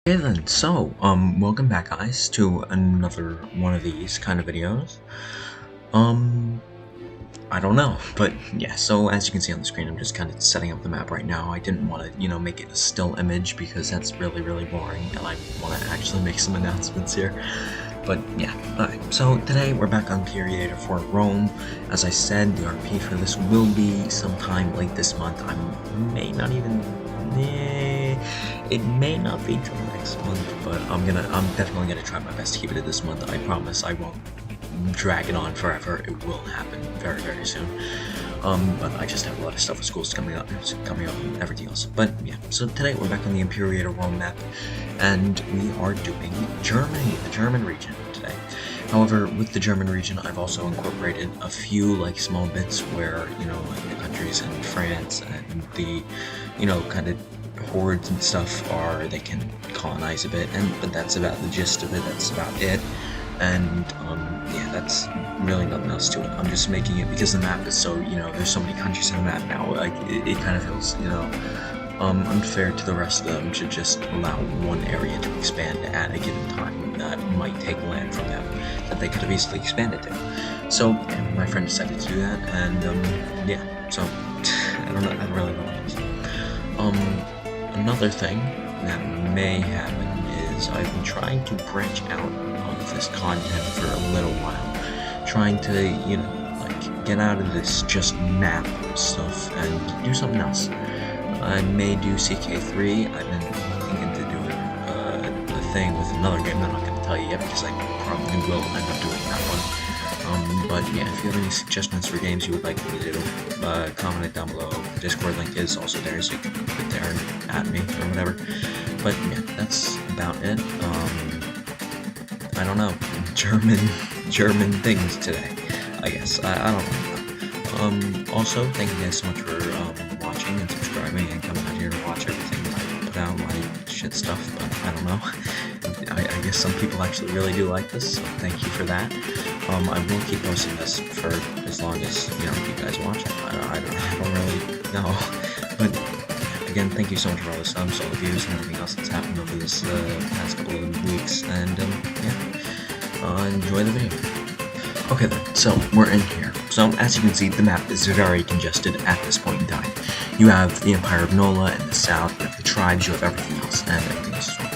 Okay then, so, welcome back guys to another one of these kind of videos. I don't know, but yeah, so as you can see on the screen, I'm just kind of setting up the map right now. I didn't want to, make it a still image because that's really boring, and I want to actually make some announcements here. But yeah, alright, so today we're back on Period for Rome. As I said, the RP for this will be sometime late this month. I may not even... it may not be till next month, but I'm definitely gonna try my best to keep it this month. I promise I won't drag it on forever. It will happen very soon. But I just have a lot of stuff with schools coming up and everything else. But yeah, so today we're back on the Imperiator Rome map, and we are doing Germany, the German region today. However, with the German region, I've also incorporated a few small bits where, like the countries in France and the, kind of hordes and stuff they can colonize a bit, but that's about the gist of it. That's about it. And yeah, that's really nothing else to it. I'm just making it because the map is so, there's so many countries on the map now. Like it kind of feels, unfair to the rest of them to just allow one area to expand at a given time that might take land from them that they could have easily expanded to. So yeah, my friend decided to do that, and yeah. So I don't really know what else. Another thing that may happen is I've been trying to branch out of this content for a little while, trying to, get out of this just map stuff and do something else. I may do CK3. I've been looking into doing a thing with another game that I'm not going to tell you yet because I probably will end up doing that one. But yeah, if you have any suggestions for games you would like me to do, comment it down below. The Discord link is also there, so you can put it there and at me or whatever. But yeah, that's about it. I don't know, German things today, I guess. I don't know. Also, thank you guys so much for watching and subscribing and coming out here to watch everything I put out, my shit stuff. But I don't know. I guess some people actually really do like this, so thank you for that. I will keep posting this for as long as, you guys watch it. I don't really know. But again, thank you so much for all the subs, all the views, and everything else that's happened over this past couple of weeks. And yeah, enjoy the video. Okay then, so we're in here. So as you can see, the map is very congested at this point in time. You have the Empire of Nola in the south, you have the tribes, you have everything else, and everything else as well.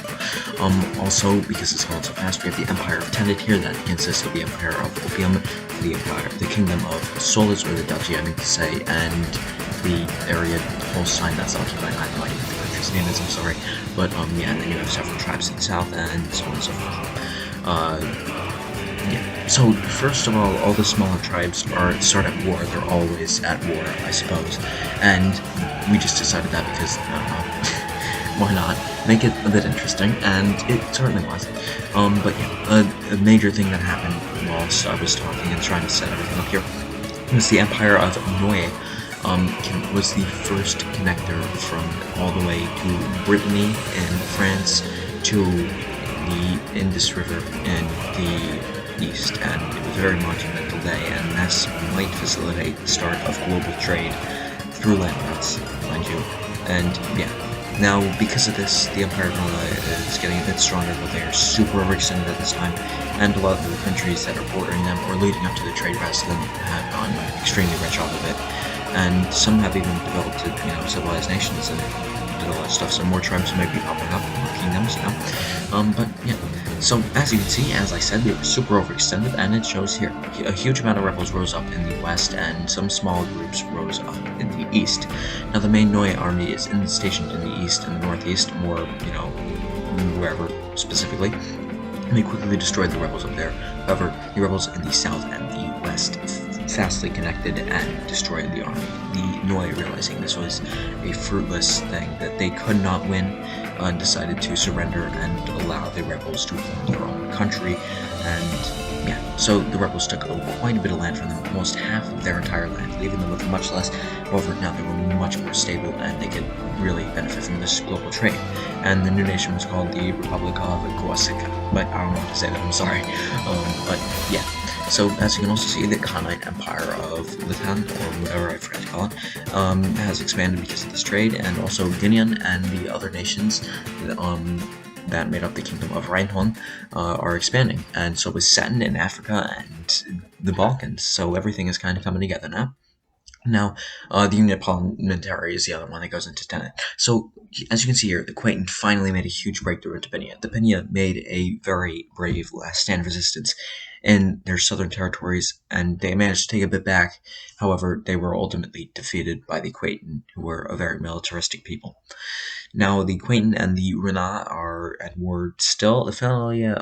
Also, because it's going so fast, we have the Empire of Tenet here that consists of the Empire of Opium, the Kingdom of Solus, or the Duchy, I mean to say, and the area, the whole sign that's occupied. I have no idea what the country's name is, I'm sorry. But yeah, and then you have several tribes in the south, and so on and so forth. Yeah. So first of all the smaller tribes start at war. They're always at war, I suppose. And we just decided that because I don't know. Why not? Make it a bit interesting, and it certainly was. But yeah, a major thing that happened whilst I was talking and trying to set everything up here was the Empire of Noé. Was the first connector from all the way to Brittany in France to the Indus River in the east, and it was a very monumental day, and this might facilitate the start of global trade through land routes, mind you. And yeah. Now, because of this, the Empire of Nola is getting a bit stronger, but they are super overextended at this time, and a lot of the countries that are bordering them or leading up to the trade routes then have gotten extremely rich off of it, and some have even developed to, civilized nations and did a lot of stuff, so more tribes might be popping up, more kingdoms now. But yeah, so as you can see, as I said, they were super overextended, and it shows here. A huge amount of rebels rose up in the west, and some small groups rose up in the east. Now, the main Neue army is stationed in the east and the northeast, or, wherever specifically. And they quickly destroyed the rebels up there. However, the rebels in the south and the west fastly connected and destroyed the army. The Neue, realizing this was a fruitless thing, that they could not win, decided to surrender and allow the rebels to form their own country. And yeah, so the rebels took quite a bit of land from them, almost half of their entire land, leaving them with much less. However, now they were much more stable, and they could really benefit from this global trade. And the new nation was called the Republic of Corsica, but I don't know how to say that, I'm sorry. But yeah. So, as you can also see, the Khanate Empire of Litan, or whatever I forgot to call it, has expanded because of this trade, and also Guinean and the other nations that made up the kingdom of Rheinhorn are expanding, and so is Saturn in Africa and the Balkans. So everything is kind of coming together now. Now, the unit parliamentary is the other one that goes into tenet. So, as you can see here, the Quatent finally made a huge breakthrough into Pinia. The Pinia made a very brave last stand resistance in their southern territories, and they managed to take a bit back. However, they were ultimately defeated by the Quatent, who were a very militaristic people. Now, the Quaint and the Runa are at war still. The Fenalia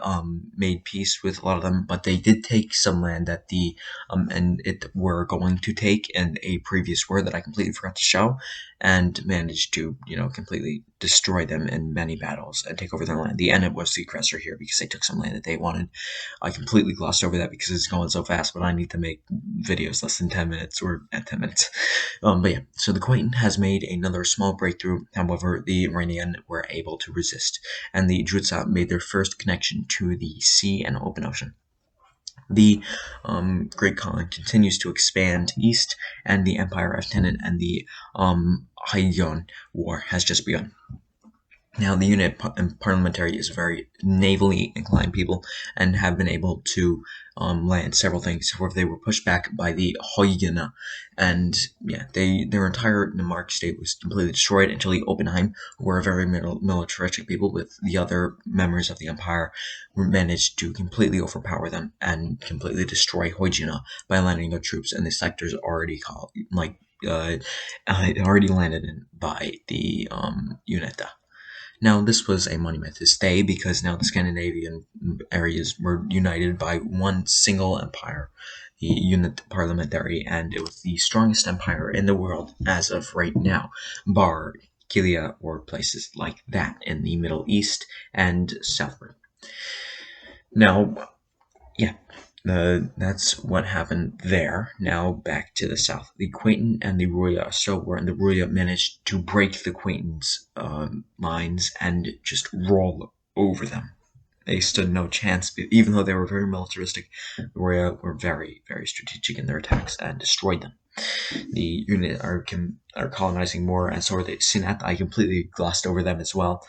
made peace with a lot of them, but they did take some land that the and it were going to take in a previous war that I completely forgot to show, and managed to completely destroy them in many battles and take over their land. The Ennet was the aggressor here because they took some land that they wanted. I completely glossed over that because it's going so fast, but I need to make videos less than 10 minutes or at 10 minutes. But yeah, so the Quaint has made another small breakthrough. However, the Iranian were able to resist, and the Jutsa made their first connection to the sea and open ocean. The Great Khan continues to expand east, and the Empire of Tenet and the Haidon War has just begun. Now, the unit parliamentary is a very navally inclined people and have been able to land several things. However, they were pushed back by the Huygens, and yeah, their entire Namark state was completely destroyed until the Oppenheim, who were a very militaristic people with the other members of the empire, managed to completely overpower them and completely destroy Huygens by landing their troops in the sectors already already landed in by the UNETA. Now, this was a monumentous day because now the Scandinavian areas were united by one single empire, the Unit Parliamentary, and it was the strongest empire in the world as of right now, bar Kilia or places like that in the Middle East and southward. Now, yeah, that's what happened there. Now back to the south. The Quatent and the Ruya still were, and the Ruya managed to break the Quaint's lines and just roll over them. They stood no chance, even though they were very militaristic. The Ruya were very, very strategic in their attacks and destroyed them. The unit are colonizing more, and so are the Sinat. I completely glossed over them as well.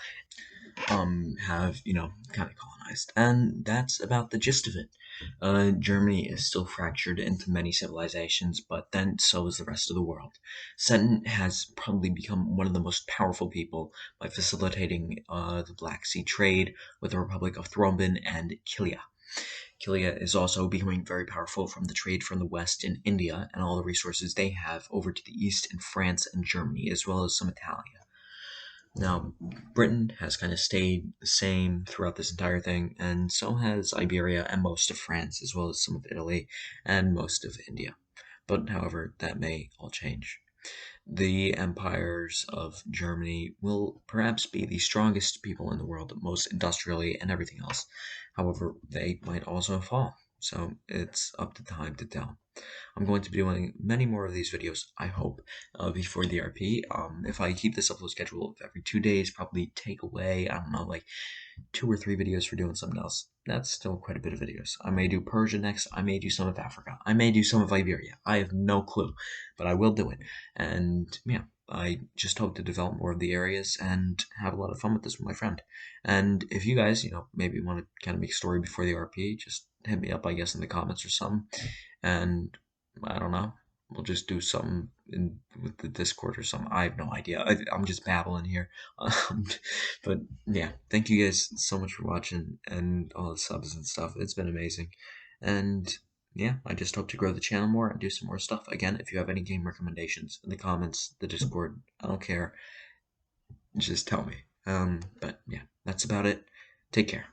Have kind of colonized, and that's about the gist of it. Germany is still fractured into many civilizations, but then so is the rest of the world. Seton has probably become one of the most powerful people by facilitating the Black Sea trade with the Republic of Thrombin and Kilia. Kilia is also becoming very powerful from the trade from the west in India and all the resources they have over to the east in France and Germany, as well as some Italia. Now, Britain has kind of stayed the same throughout this entire thing, and so has Iberia and most of France, as well as some of Italy and most of India. But, however, that may all change. The empires of Germany will perhaps be the strongest people in the world, most industrially and everything else. However, they might also fall, so it's up to time to tell. I'm going to be doing many more of these videos, I hope, before the RP. If I keep this upload schedule of every 2 days, probably take away, I don't know, like 2 or 3 videos for doing something else. That's still quite a bit of videos. I may do Persia next, I may do some of Africa, I may do some of Iberia. I have no clue, but I will do it. And yeah, I just hope to develop more of the areas and have a lot of fun with this with my friend. And if you guys, maybe want to kind of make a story before the RP, just hit me up, I guess, in the comments or something. And I don't know. We'll just do something with the Discord or something. I have no idea. I'm just babbling here. But yeah, thank you guys so much for watching and all the subs and stuff. It's been amazing. And yeah, I just hope to grow the channel more and do some more stuff. Again, if you have any game recommendations in the comments, the Discord, I don't care. Just tell me. But yeah, that's about it. Take care.